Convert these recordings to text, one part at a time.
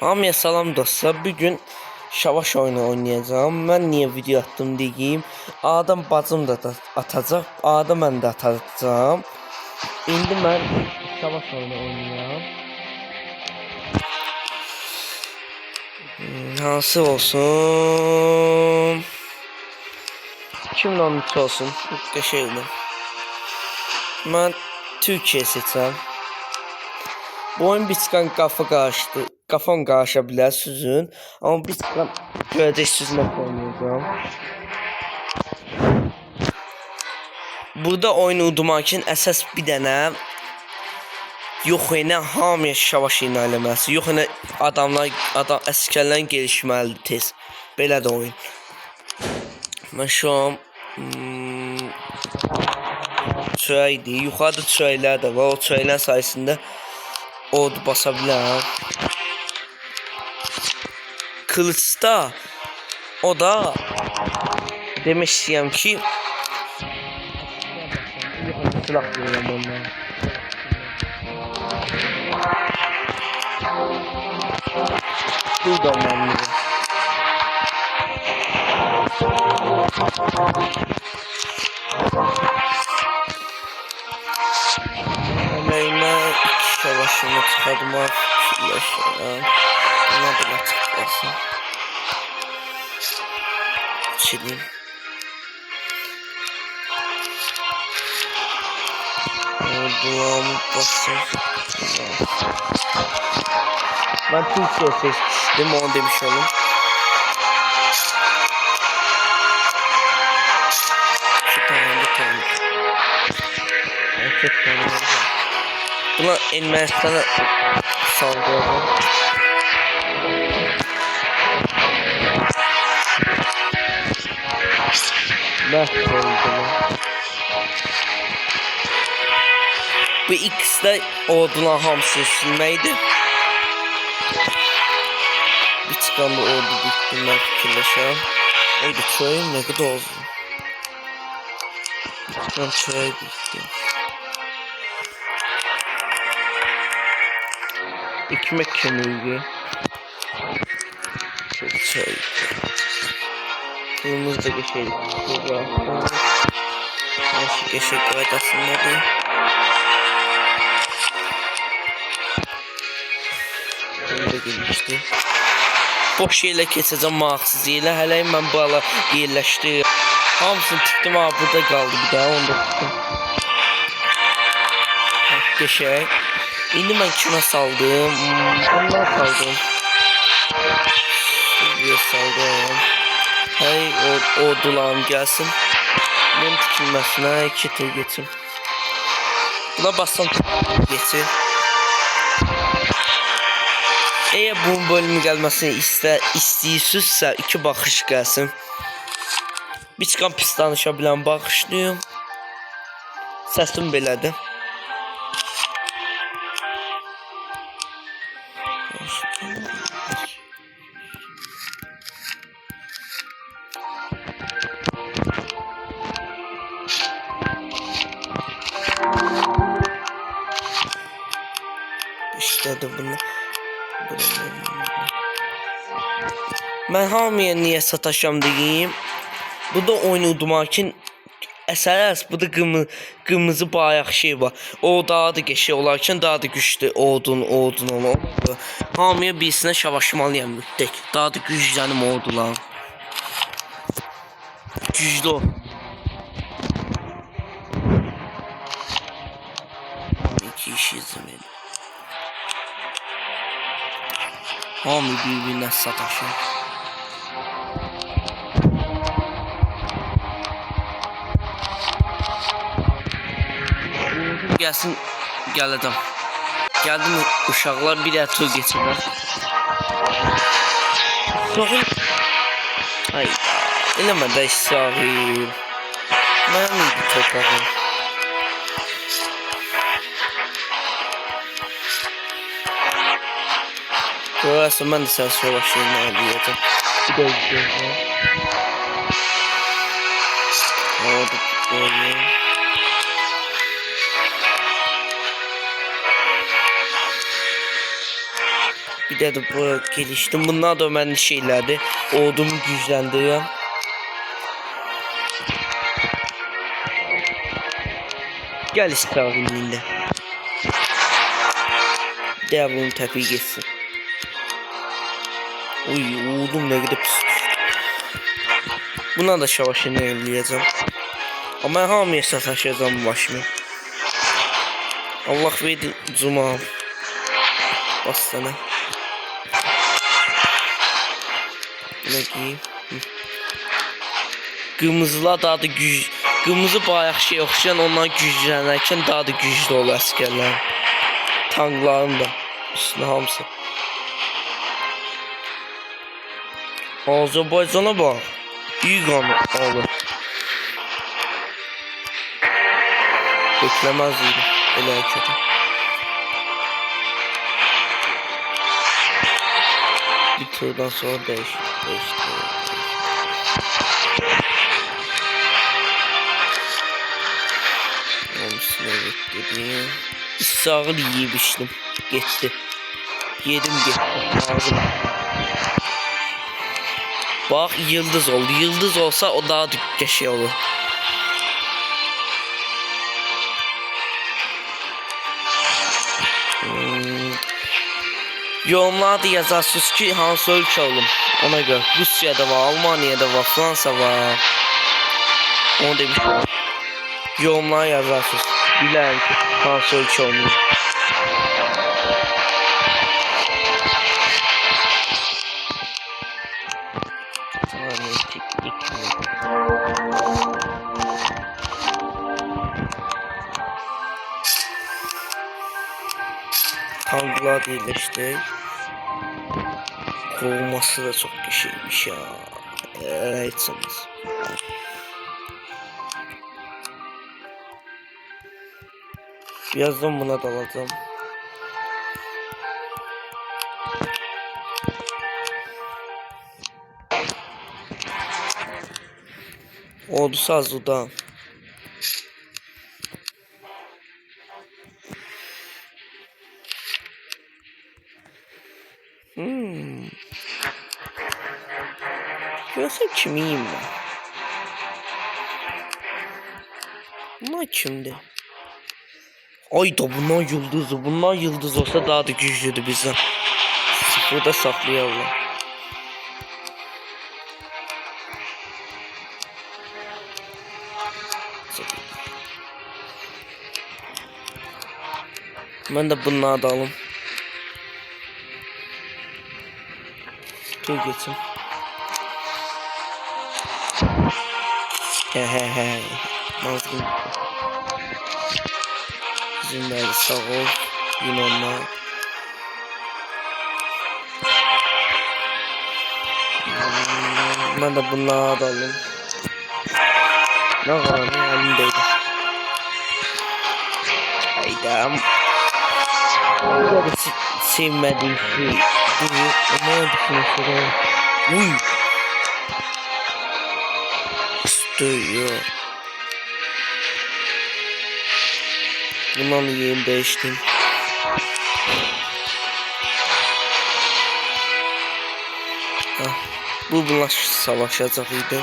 Hamıya salam dostlar. Bugün Şavaş oyunu oynayacağım. Ben niye video attım diyeyim. Adam bacım da atacak. Adam ben de atacağım. İndi ben Şavaş oyunu oynayacağım. Hansı olsun? 2013 olsun. Qəşəngdir. Ben Türkiye seçeceğim. Bu oyun bir çıkan kafa karıştı. Kafam karışabilir sizin. Ama bir çıkan göreceksiniz ne oynayacağım. Burada oyunu udurmakın əsas bir dənə yox yenə hamıya şavaş ilə eləməsi. Yox yenə adam əsgərlərin gelişməlidir tez. Belə də oyun. Mən şu an çörəkdir. Yuxarıda çörəklər də var. O çörəklər sayəsində od basa bilərəm. Kılıçda o da demek istəyirəm ki silah verirəm onlara. Burada olmamlı. Neyime iki savaşını çıkartmak fikirləşirəm. Buna belə çıxmasın. Çilim. Bulamı basın. Ben Türkiye seçtim, onu demiş olayım. Şu tane tamam. Erkek tane var. Buna Ermenistan'a saldıralım. Bu ikisi de orduların hamısını silməkdir. Bir çıkan da ordu bittiğinden fikirləşəm. Oydu çöyüm ne kadar oldu. Bir çıkan çöy bitti. Ekmek kemiği. Şöyle çöy. Kırmızı da geçelim. Burada. Nasıl geçecek evet aslında da. Burada gelmişti. Boş yerlə keçəcəm maraqsız yerlə. Hələ mən bu ala yerləşdirirəm. Hamısını tikdim abi burada qaldı bir daha onu da tikdim. Qəşəng. İndi mən kimə saldım? Bunlar saldım. Şuraya saldım. Hey ordularım gəlsin. Bunun tikilməsinə 2 tur geçim. Buna bassam geçir. Eğer bu bölümü gelmesini istiyorsunuzsa 2 bakış gelsin. Bir çıkan pis danışabilen bakışlıyım. Sesim belədir. İşte de bunu. Ben hamıya niye sataşam diyeyim. Bu da oyunu udurmakın əsas. Bu da kırmızı bayaq şey var. O daha da geçiyor olarkən daha da güçlü odun olur. Hamıya birisine şavaşmalıyam müddək. Daha da güclənim ordular. Güclü ol. İki iş izlemedim. Hamı birbirine sataşır. Gelsin gələcəm. Gəldim uşaqlar bir tur geçirlər. Soğun. Ay, eləmə də İsrail. Mənim idi torpağım. Görəsən mən də sən sonra şeyini alıyacam. Bir də gözlə. Orada koyayım. Bir de bu geliştim. Bunlar da önemli şeylerdi. Ordumu güçlendiriyorum. Gel istavrinliğinde. Devamını tepiği geçsin. Uy oğlum ne kadar pis. Buna da savaşını elleyeceğim. Ama hamıya sataşacağım başımı. Allah verdi cuma. Bas sana. Ne giyeyim? Kırmızılar daha da güç. Kırmızı bayaq şey oxşayan ondan güclənərkən daha da güclü olur əsgərlər. Tankların da üstüne hamısı. Azərbaycana bax. İyi qanı alır. Bekləməzdim elə hərəkəti. Bir turdan sonra değişti. Evet dedim. Sağır yemiştim. Gitti. Yedim gitti. Ağzım. Bak yıldız oldu. Yıldız olsa o daha dükkə şey olur. Yorumlarda yazarsınız ki hansı ölkə olum. Ona göre Rusya'da var, Almanya'da var, Fransa var. Onu demiştim. Yorumlara yazarsınız. Bilen ki hansı ölçü olmuş. Tanklar iyileşti. Kovulması da çok bir şeymiş ya. Etseniz. Birazdan buna dalacağım. Oldu sazlıda. Görsen kimiyim ben? Bunlar kimdi? Ay da bunlar yıldız olsa daha da güçlüdür bizden. Sıfırda saklayalım. Ben de bunları da alayım. Dur geçin. He. Mazgın. Bizimler sağ ol. Yunanlar. Ben de bunları da alayım. Ne var ne elimdeydi. Hayda. Burada sevmediğim şey. Ne düşünüyorsun? Uy. İstiyor. Bundan yerini değiştim. Bunlar savaşacak idi.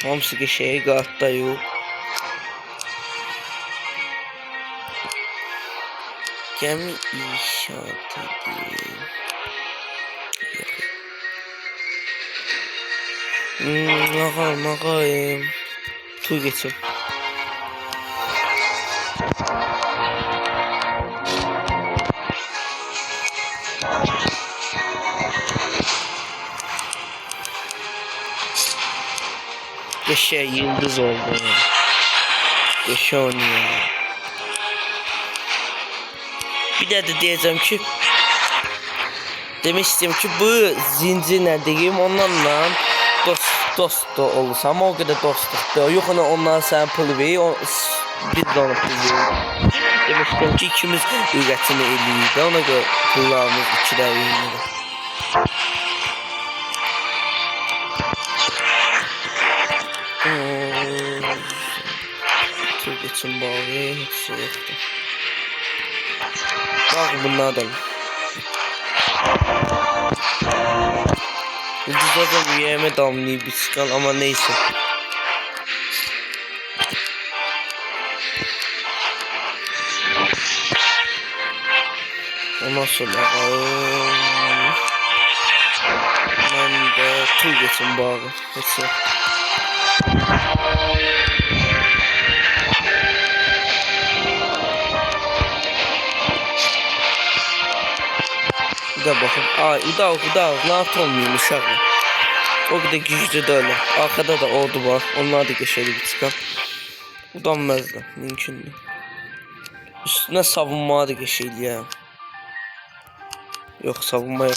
Hamısı ki şeye qatda yox. Gəmi inşaat edir. Ağayım. Tur geçim. Yaşa yıldız oldu. Yaşa onu ya. Bir de diyeceğim ki demek istiyorum ki bu zincir ne diyeyim onlarla dost da olursa ama o kadar dostluk da yok ona onlar sen pul verir Biz de onu pullayırıq. Demişdim ki ikimiz üretini eləyik. Ona göre pullarımız 2'də yayınladı. Çok geçin bağlı. Hiç şey yoktu. Bak bunlardan. Ucuza da üyeme damlayıp bir çıkan ama neyse. Ondan sonra ben de tur geçin bağı. Hiç yok. Bir de bakın. Uda ne olmuyor uşaklar. O kadar güçlü de öyle. Arkada da ordu var. Onlar da geçerli bir çıkan. Udanmazlar. Mümkün değil. Üstüne savunma da geçerli ya. Yok savunma yok.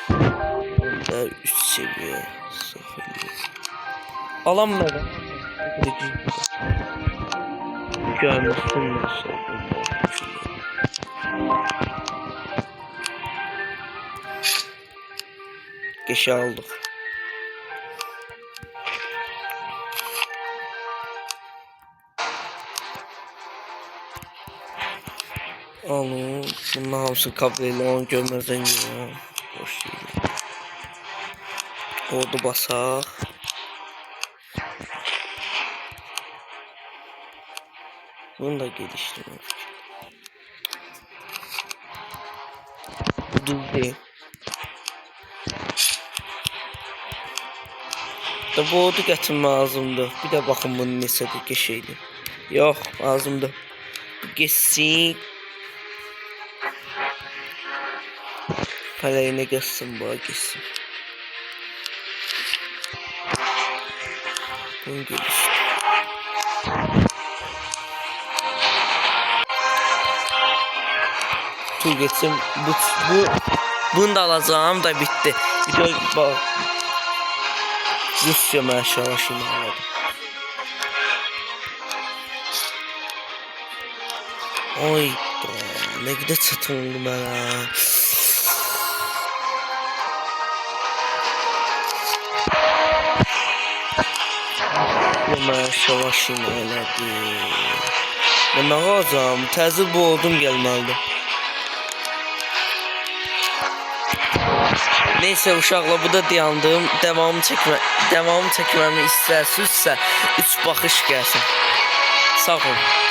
Bunda 3 seviye. Alanmadı. Görmüşsün nasıl. Geçe aldık. Alın. Bunun hamısı kabloyla onu görmezden geliyor. Boş değil. Ordu basaq. Bunu da geliştirmek. Dur değil. Da bu ordu gətirmə lazımdır. Bir də baxın bunun neçədir geçeydi. Yox, lazımdır. Geçsin. Parayına geçsin, bu geçsin. Bunu geliştir. Tur geçsin. Bunu da alacağım da bitti. Bir de bak. Rusya maşallah şimdi aldım. Oy ne kadar çatın oldu bana. Maşallah şimdi elədi. Ben ne alacağım? Təzir bu oldum gelmelidir. Neyse uşaqla bu da dayandım. Devamı çəkməmi istərsinizsə 3 baxış gəlsin. Sağ olun.